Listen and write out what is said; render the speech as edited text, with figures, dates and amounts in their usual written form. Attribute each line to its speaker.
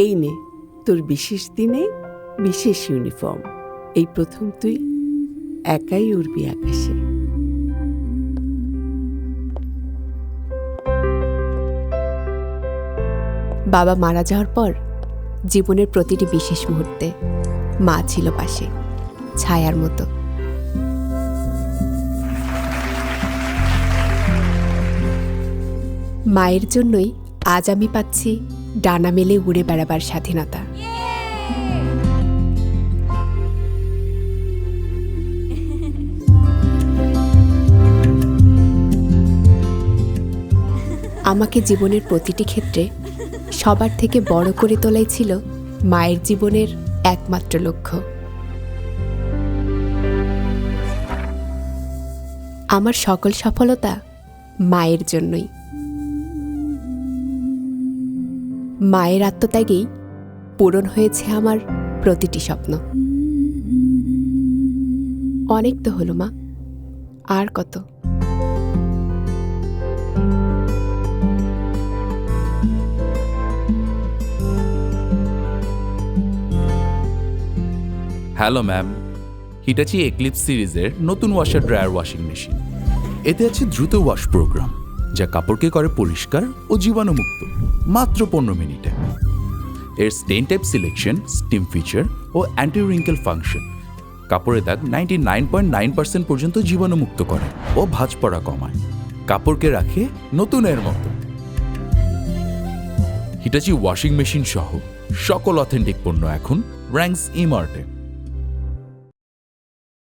Speaker 1: এই নে তোর বিশেষ দিনে বিশেষ ইউনিফর্ম। এই প্রথম তুই একাই উড়বি আকাশে।
Speaker 2: বাবা মারা যাওয়ার পর জীবনের প্রতিটি বিশেষ মুহূর্তে মা ছিল পাশে, ছায়ার মতো। মায়ের জন্যই আজ আমি পাচ্ছি ডানা মেলে উড়ে বেড়াবার স্বাধীনতা। আমাকে জীবনের প্রতিটি ক্ষেত্রে সবার থেকে বড় করে তোলাই ছিল মায়ের জীবনের একমাত্র লক্ষ্য। আমার সকল সফলতা মায়ের জন্যই। মায়ের আত্মত্যাগেই পূরণ হয়েছে আমার প্রতিটি স্বপ্ন। অনেক তো হলো মা, আর কত?
Speaker 3: হ্যালো ম্যাম, হিটাচি এক্লিপস সিরিজের নতুন ওয়াশার ড্রায়ার ওয়াশিং মেশিন। এতে আছে দ্রুত ওয়াশ প্রোগ্রাম, যা কাপড়কে করে পরিষ্কার ও জীবাণুমুক্ত মাত্র 15 মিনিটে। এর স্টেন টাইপ সিলেকশন, স্টিম ফিচার ও অ্যান্টি রিঙ্কেল ফাংশন কাপড়ের দাগ 99.9% পর্যন্ত জীবাণুমুক্ত করে ও ভাঁজ পড়া কমায়, কাপড়কে রাখে নতুনের মতো। হিটাচি ওয়াশিং মেশিন সহ সকল অথেন্টিক পণ্য এখন র্যাঙ্কস ইমার্টে।